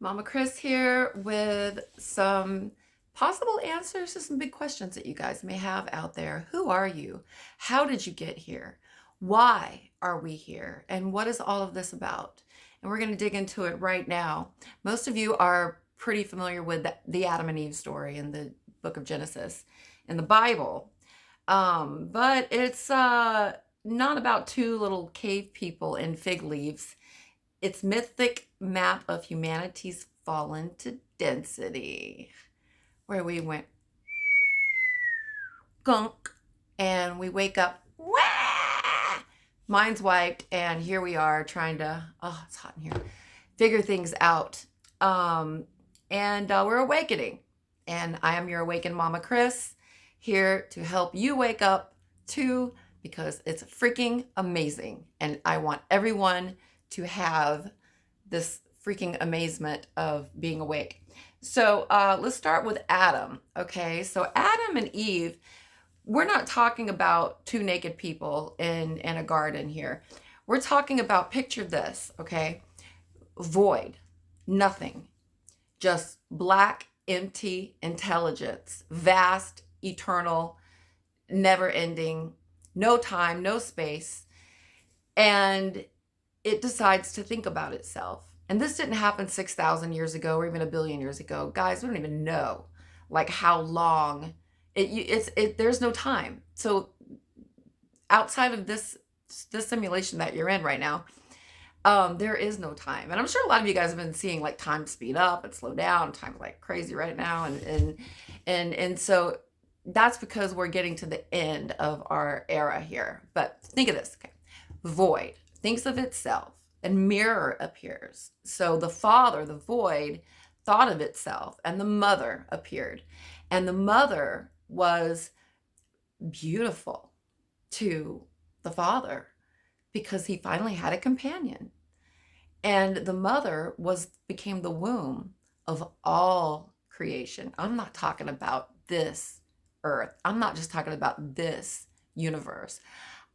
Mama Chris here with some possible answers to some big questions that you guys may have out there. Who are you? How did you get here? Why are we here? And what is all of this about? And we're going to dig into it right now. Most of you are pretty familiar with the Adam and Eve story in the book of Genesis in the Bible. But it's not about two little cave people in fig leaves. Its mythic map of humanity's fallen to density, where we went gunk and we wake up, wah! Mind's wiped, and here we are trying to, oh, it's hot in here, figure things out. And we're awakening. And I am your awakened Mama Chris, here to help you wake up too, because it's freaking amazing. And I want everyone to have this freaking amazement of being awake. So let's start with Adam. Okay, so Adam and Eve, we're not talking about two naked people in a garden here. We're talking about, picture this, okay? Void, nothing, just black, empty intelligence, vast, eternal, never ending, no time, no space. And it decides to think about itself. And this didn't happen 6,000 years ago or even a billion years ago. Guys, we don't even know like how long there's no time. So outside of this simulation that you're in right now, there is no time. And I'm sure a lot of you guys have been seeing like time speed up and slow down, time like crazy right now. And so that's because we're getting to the end of our era here. But think of this, okay? Void thinks of itself and mirror appears. So the father, the void, thought of itself and the mother appeared. And the mother was beautiful to the father because he finally had a companion. And the mother became the womb of all creation. I'm not talking about this earth. I'm not just talking about this universe.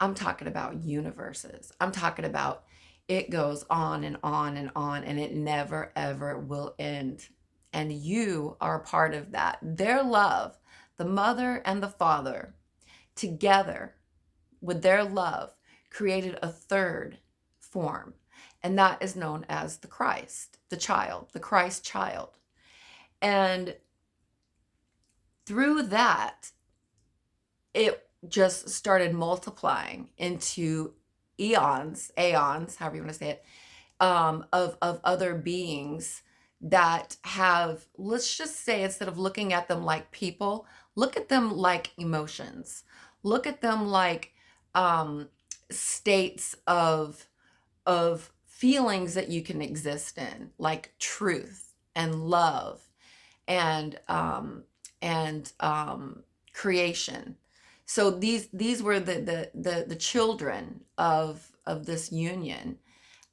I'm talking about universes. I'm talking about it goes on and on and on, and it never ever will end. And you are a part of that. Their love, the mother and the father, together with their love, created a third form. And that is known as the Christ, the child, the Christ child. And through that, it just started multiplying into aeons, however you want to say it, of other beings that have, let's just say, instead of looking at them like people, look at them like emotions. Look at them like states of feelings that you can exist in, like truth and love and creation. So these were the children of this union,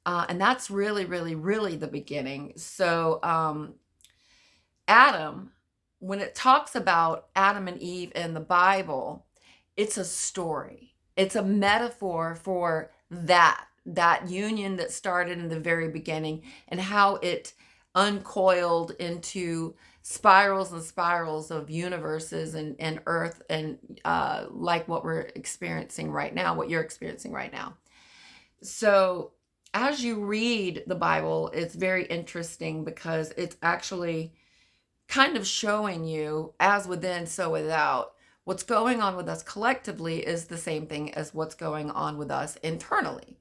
and that's really really really the beginning. So Adam, when it talks about Adam and Eve in the Bible, it's a story. It's a metaphor for that union that started in the very beginning and how it uncoiled into spirals and spirals of universes and earth and like what we're experiencing right now, what you're experiencing right now. So as you read the Bible, it's very interesting because it's actually kind of showing you, as within, so without. What's going on with us collectively is the same thing as what's going on with us internally.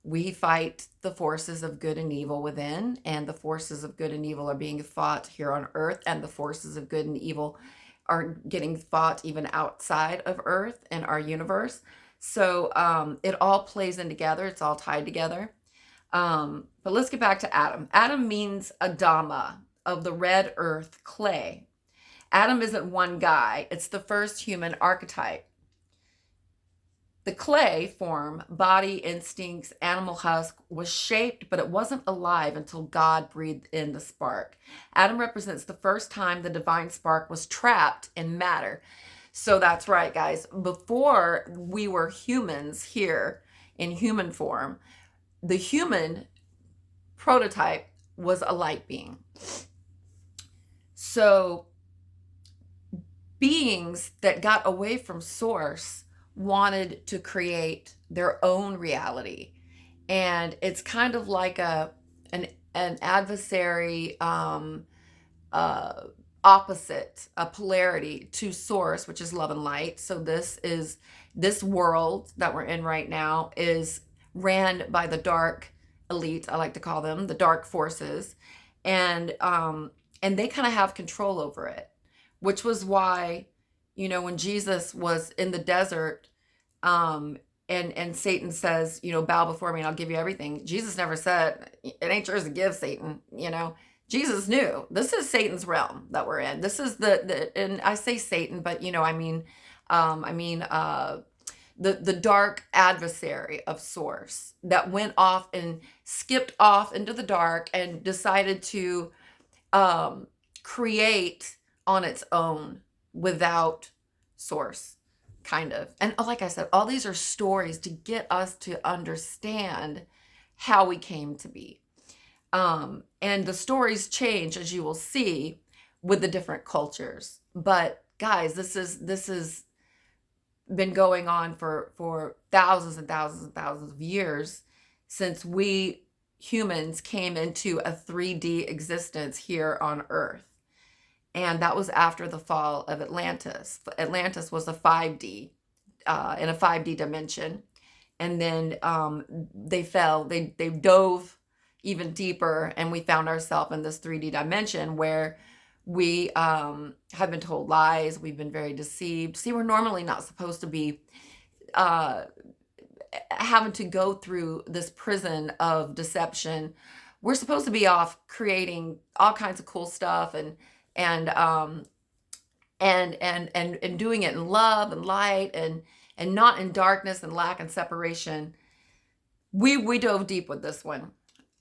We fight the forces of good and evil within, and the forces of good and evil are being fought here on earth, and the forces of good and evil are getting fought even outside of earth and our universe. So it all plays in together. It's all tied together. But let's get back to Adam. Adam means Adama, of the red earth clay. Adam isn't one guy. It's the first human archetype. The clay form, body, instincts, animal husk, was shaped, but it wasn't alive until God breathed in the spark. Adam represents the first time the divine spark was trapped in matter. So that's right, guys. Before we were humans here in human form, the human prototype was a light being. So beings that got away from source wanted to create their own reality. And it's kind of like an adversary, uh, opposite, a polarity to source, which is love and light. So this world that we're in right now is ran by the dark elite, I like to call them the dark forces, and they kind of have control over it, which was why, when Jesus was in the desert, um, and Satan says, bow before me and I'll give you everything. Jesus never said, it ain't yours to give, Satan. Jesus knew this is Satan's realm that we're in. This is and I say Satan, but the dark adversary of source that went off and skipped off into the dark and decided to create on its own without source, kind of. And like I said, all these are stories to get us to understand how we came to be. And the stories change, as you will see, with the different cultures. But guys, this is been going on for thousands and thousands and thousands of years since we humans came into a 3D existence here on Earth. And that was after the fall of Atlantis. Atlantis was a 5D, in a 5D dimension. And then they fell, they dove even deeper, and we found ourselves in this 3D dimension where we have been told lies. We've been very deceived. See, we're normally not supposed to be having to go through this prison of deception. We're supposed to be off creating all kinds of cool stuff and doing it in love and light and not in darkness and lack and separation. We dove deep with this one.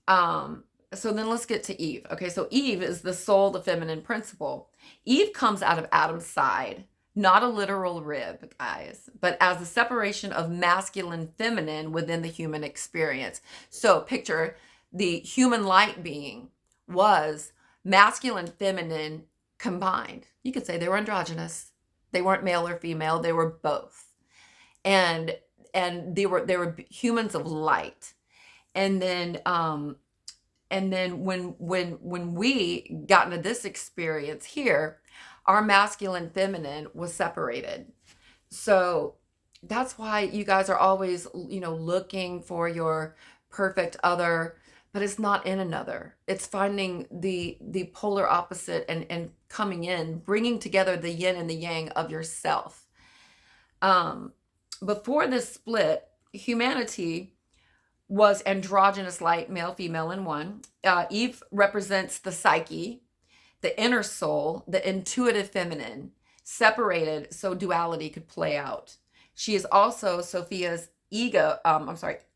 So then let's get to Eve. Okay, so Eve is the soul, the feminine principle. Eve comes out of Adam's side, not a literal rib, guys, but as the separation of masculine, feminine within the human experience. So picture the human light being was masculine, feminine combined. You could say they were androgynous. They weren't male or female. They were both. And they were humans of light. And then when we got into this experience here, our masculine feminine was separated. So that's why you guys are always, looking for your perfect other, but it's not in another. It's finding the polar opposite and coming in, bringing together the yin and the yang of yourself. Before this split, humanity was androgynous light, male, female in one. Eve represents the psyche, the inner soul, the intuitive feminine, separated so duality could play out. She is also Sophia's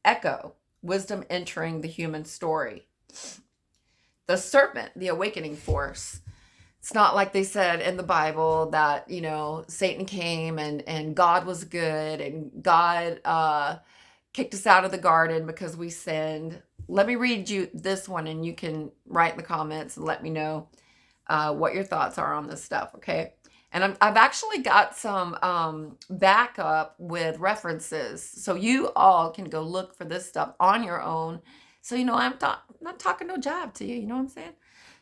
echo, wisdom entering the human story. The serpent, the awakening force. It's not like they said in the Bible that, Satan came and God was good and God kicked us out of the garden because we sinned. Let me read you this one and you can write in the comments and let me know what your thoughts are on this stuff, okay? And I've actually got some backup with references, so you all can go look for this stuff on your own. So, I'm not talking no job to you, you know what I'm saying?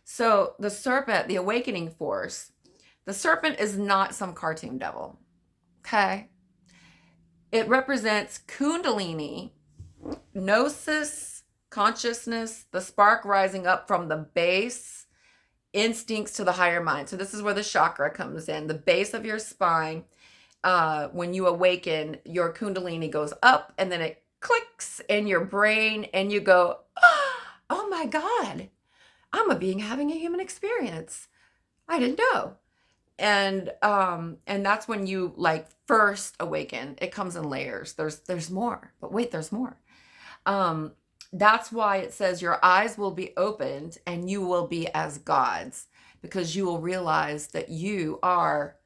So the serpent, the awakening force, the serpent is not some cartoon devil, okay? It represents Kundalini, gnosis, consciousness, the spark rising up from the base, instincts to the higher mind. So this is where the chakra comes in, the base of your spine. When you awaken, your Kundalini goes up and then it clicks in your brain and you go, oh my God, I'm a being having a human experience. I didn't know. And that's when you first awaken. It comes in layers. There's more, but wait, there's more. That's why it says your eyes will be opened and you will be as gods, because you will realize that you are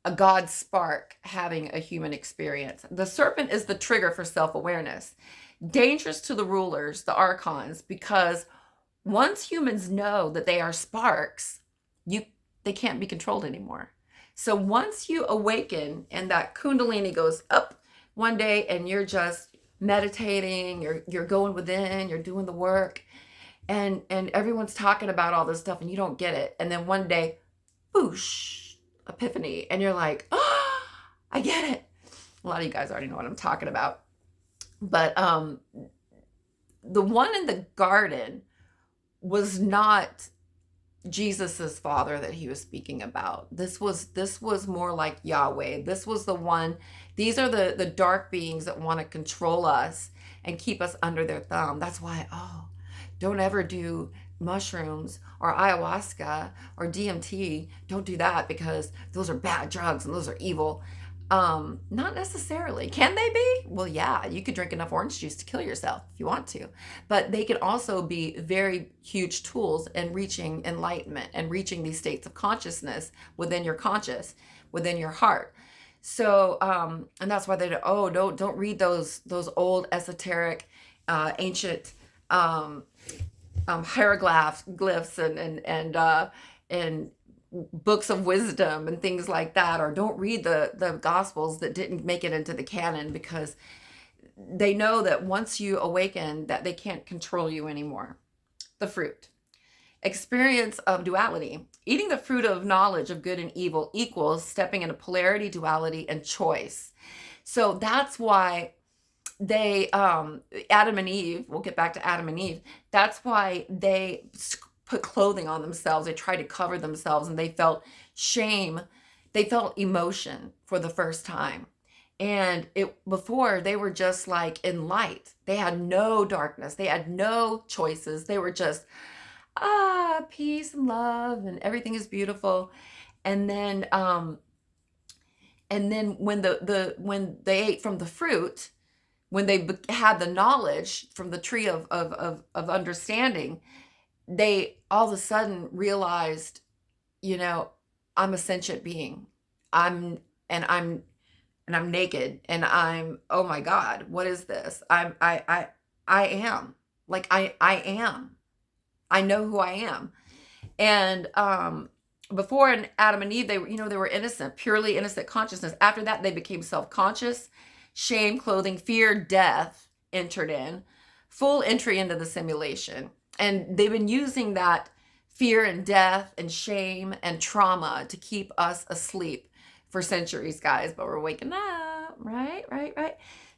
a God spark having a human experience. The serpent is the trigger for self-awareness. Dangerous to the rulers, the archons, because once humans know that they are sparks, they can't be controlled anymore. So once you awaken and that kundalini goes up one day and you're just meditating, you're going within, you're doing the work, and everyone's talking about all this stuff and you don't get it. And then one day, boosh, epiphany, and you're like, oh, I get it. A lot of you guys already know what I'm talking about. But the one in the garden was not Jesus's father that he was speaking about. This was more like Yahweh. This was the one. These are the dark beings that want to control us and keep us under their thumb. That's why, don't ever do mushrooms or ayahuasca or DMT. Don't do that because those are bad drugs and those are evil. Not necessarily. Can they be? Well, yeah, you could drink enough orange juice to kill yourself if you want to. But they can also be very huge tools in reaching enlightenment and reaching these states of consciousness within your conscious, within your heart. So, and that's why they don't read those old esoteric, ancient hieroglyphs and books of wisdom and things like that, or don't read the gospels that didn't make it into the canon, because they know that once you awaken that they can't control you anymore. The fruit. Experience of duality. Eating the fruit of knowledge of good and evil equals stepping into polarity, duality, and choice. So that's why they, Adam and Eve, we'll get back to Adam and Eve, that's why they put clothing on themselves. They tried to cover themselves and they felt shame. They felt emotion for the first time. And before they were just like in light. They had no darkness. They had no choices. They were just, peace and love and everything is beautiful. And then when when they ate from the fruit, when they had the knowledge from the tree of understanding, they all of a sudden realized, I'm a sentient being. I'm naked and oh my God, what is this? I am. Like I am. I know who I am. And before in Adam and Eve, they were innocent, purely innocent consciousness. After that, they became self-conscious. Shame, clothing, fear, death entered in. Full entry into the simulation. And they've been using that fear and death and shame and trauma to keep us asleep for centuries, guys. But we're waking up, right?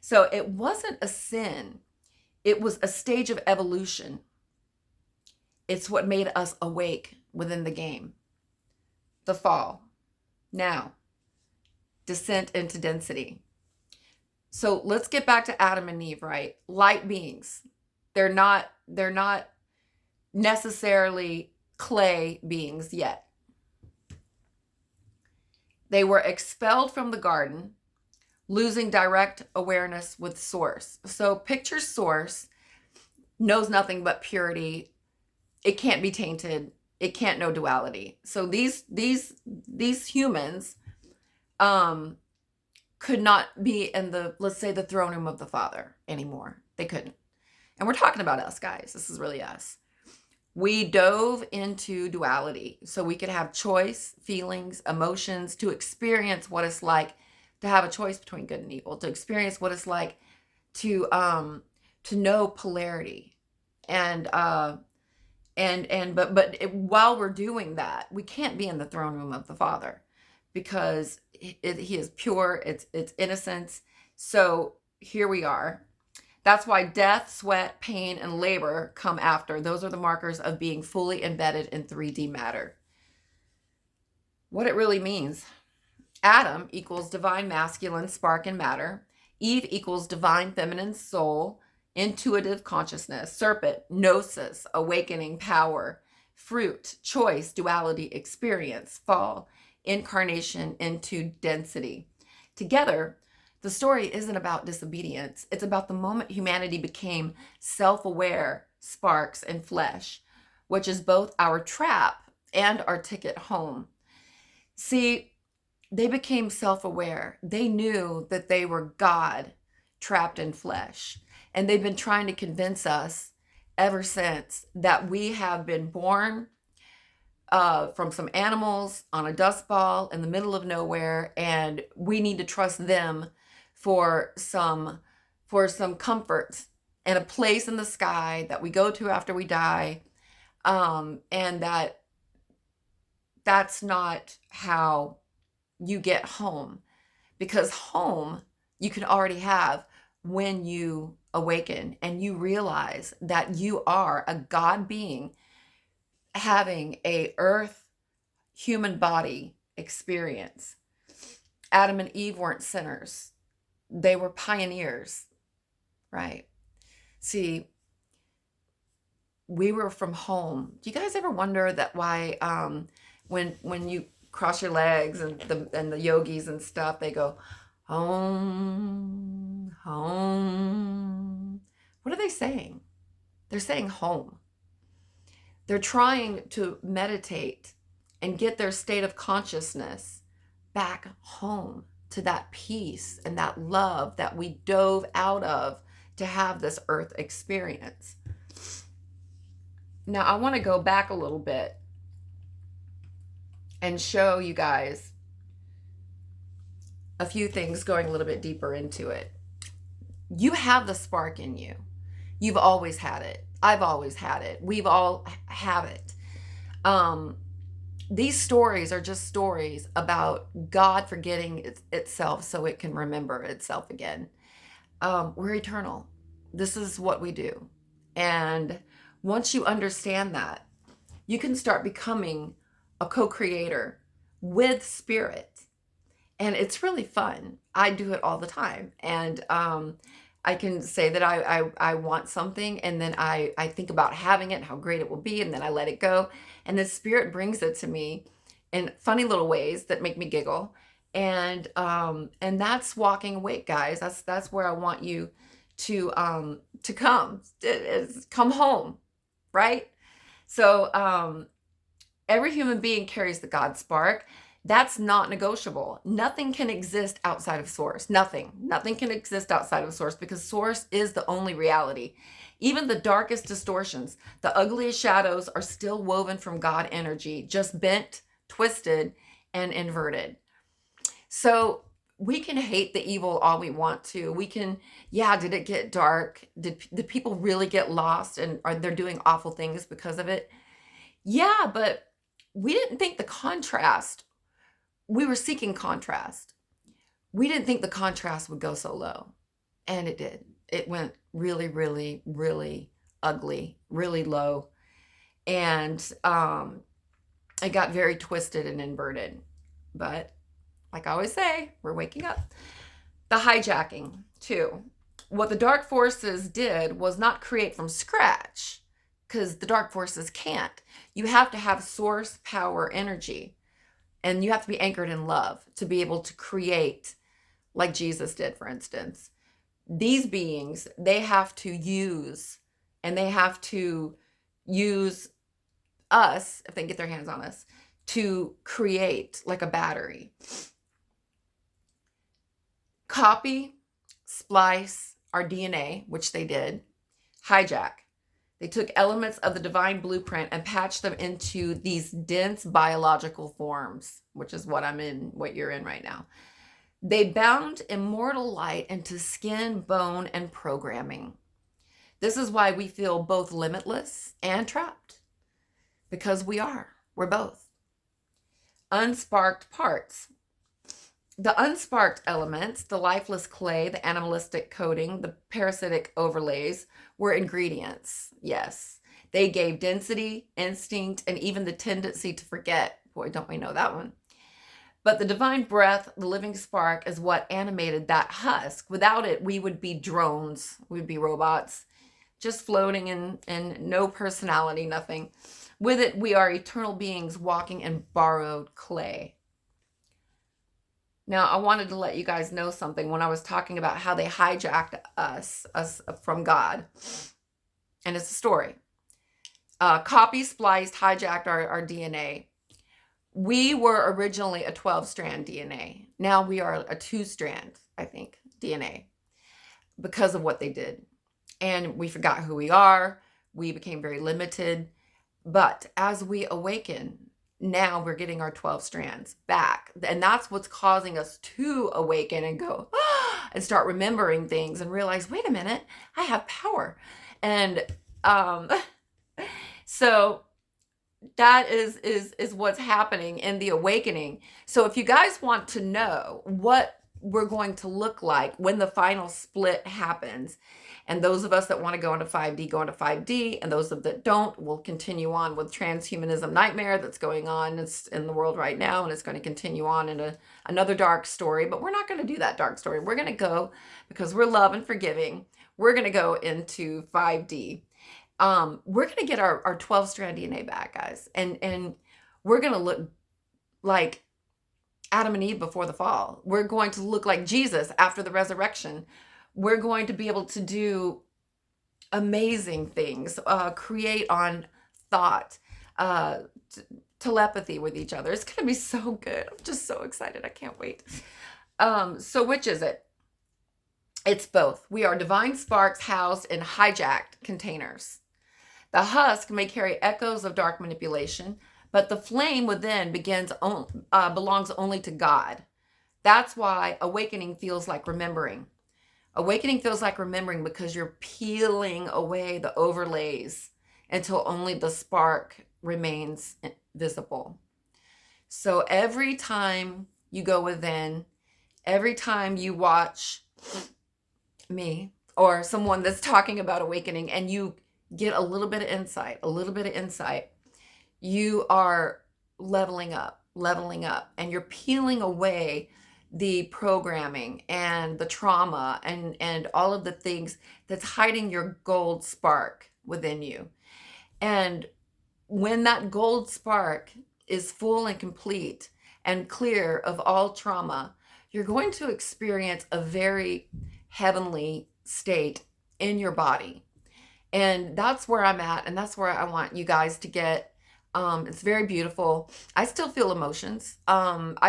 So it wasn't a sin. It was a stage of evolution. It's what made us awake within the game. The fall. Now, descent into density. So let's get back to Adam and Eve, right? Light beings. They're not necessarily clay beings yet. They were expelled from the garden, losing direct awareness with source. So picture source, knows nothing but purity. It can't be tainted. It can't know duality. So these humans could not be in let's say the throne room of the Father anymore. They couldn't. And we're talking about us, guys. This is really us. We dove into duality so we could have choice, feelings, emotions, to experience what it's like to have a choice between good and evil, to experience what it's like to know polarity. And while we're doing that, we can't be in the throne room of the Father, because he is pure, it's innocence. So here we are. That's why death, sweat, pain, and labor come after. Those are the markers of being fully embedded in 3D matter. What it really means. Adam equals divine masculine spark and matter. Eve equals divine feminine soul, intuitive consciousness. Serpent, gnosis, awakening power. Fruit, choice, duality, experience. Fall, incarnation into density. Together, the story isn't about disobedience. It's about the moment humanity became self-aware sparks and flesh, which is both our trap and our ticket home. See, they became self-aware. They knew that they were God trapped in flesh. And they've been trying to convince us ever since that we have been born from some animals on a dust ball in the middle of nowhere, and we need to trust them for some comfort and a place in the sky that we go to after we die. And that's not how you get home, because home you can already have when you awaken and you realize that you are a God being having a earth human body experience. Adam and Eve weren't sinners. They were pioneers, right? See, we were from home. Do you guys ever wonder that why when you cross your legs and the yogis and stuff, they go home, home. What are they saying? They're saying home. They're trying to meditate and get their state of consciousness back home to that peace and that love that we dove out of to have this earth experience. Now, I want to go back a little bit and show you guys a few things, going a little bit deeper into it. You have the spark in you. You've always had it. I've always had it. We've all have it. These stories are just stories about God forgetting itself so it can remember itself again. We're eternal. This is what we do. And once you understand that, you can start becoming a co-creator with spirit. And it's really fun. I do it all the time. And I can say that I want something, and then I think about having it and how great it will be, and then I let it go. And the spirit brings it to me in funny little ways that make me giggle. And that's walking awake, guys. That's where I want you to come. Come home, right? So every human being carries the God spark. That's not negotiable. Nothing can exist outside of source. Nothing can exist outside of source, because source is the only reality. Even the darkest distortions, the ugliest shadows are still woven from God energy, just bent, twisted, and inverted. So we can hate the evil all we want to. We can, yeah, did it get dark? Did people really get lost and are they doing awful things because of it? Yeah, but we didn't think the contrast. We were seeking contrast. We didn't think the contrast would go so low. And it did. It went really, really, really ugly, really low. And it got very twisted and inverted. But like I always say, we're waking up. The hijacking, too. What the dark forces did was not create from scratch, because the dark forces can't. You have to have source power energy. And you have to be anchored in love to be able to create like Jesus did, for instance. These beings, they have to use, and they have to use us, if they can get their hands on us, to create like a battery. Copy, splice our DNA, which they did, hijack. They took elements of the divine blueprint and patched them into these dense biological forms, which is what you're in right now. They bound immortal light into skin, bone, and programming. This is why we feel both limitless and trapped, because we're both. Unsparked parts. The unsparked elements, the lifeless clay, the animalistic coating, the parasitic overlays, were ingredients. Yes, they gave density, instinct, and even the tendency to forget. Boy, don't we know that one. But the divine breath, the living spark, is what animated that husk. Without it, we would be drones. We'd be robots, just floating in no personality, nothing. With it, we are eternal beings walking in borrowed clay. Now, I wanted to let you guys know something when I was talking about how they hijacked us from God. And it's a story. Copy, spliced, hijacked our DNA. We were originally a 12-strand DNA. Now we are a 2-strand, I think, DNA, because of what they did. And we forgot who we are. We became very limited. But as we awaken, now we're getting our 12 strands back. And that's what's causing us to awaken and go, and start remembering things and realize, wait a minute, I have power. And so that is what's happening in the awakening. So if you guys want to know what we're going to look like when the final split happens, and those of us that want to go into 5D go into 5D, and those of that don't will continue on with transhumanism nightmare that's going on in the world right now, and it's going to continue on in another dark story. But we're not going to do that dark story. We're going to go, because we're love and forgiving, we're going to go into 5D. We're going to get our 12 strand DNA back, guys. And we're going to look like Adam and Eve before the fall. We're going to look like Jesus after the resurrection. We're going to be able to do amazing things, create on thought, telepathy with each other. It's going to be so good. I'm just so excited. I can't wait. So which is it? It's both. We are divine sparks housed in hijacked containers. The husk may carry echoes of dark manipulation, but the flame within belongs only to God. That's why awakening feels like remembering. Awakening feels like remembering because you're peeling away the overlays until only the spark remains visible. So every time you go within, every time you watch me or someone that's talking about awakening and you get a little bit of insight, you are leveling up, and you're peeling away the programming and the trauma and all of the things that's hiding your gold spark within you. And when that gold spark is full and complete and clear of all trauma, you're going to experience a very heavenly state in your body. And that's where I'm at, and that's where I want you guys to get. It's very beautiful. I still feel emotions. I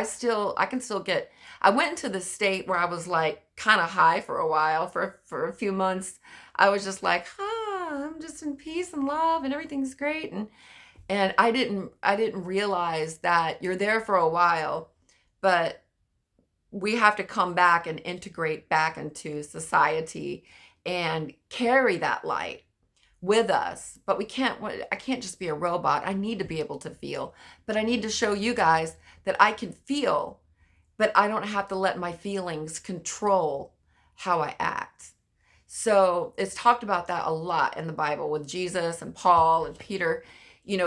can still get, I went into this state where I was like kind of high for a while, for a few months. I was just like, I'm just in peace and love and everything's great. And I didn't realize that you're there for a while, but we have to come back and integrate back into society and carry that light with us. But I can't just be a robot. I need to be able to feel, but I need to show you guys that I can feel, but I don't have to let my feelings control how I act. So it's talked about that a lot in the Bible with Jesus and Paul and Peter,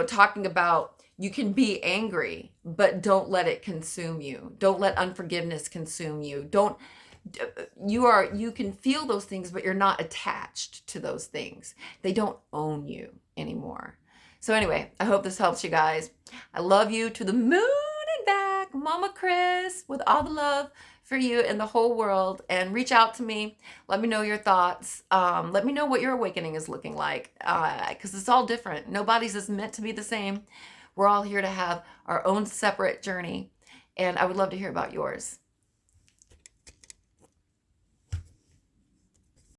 talking about you can be angry, but don't let it consume you. Don't let unforgiveness consume you. You can feel those things, but you're not attached to those things. They don't own you anymore. So anyway, I hope this helps you guys. I love you to the moon and back, Mama Chris, with all the love for you and the whole world. And reach out to me. Let me know your thoughts. Let me know what your awakening is looking like, because it's all different. Nobody's is meant to be the same. We're all here to have our own separate journey. And I would love to hear about yours.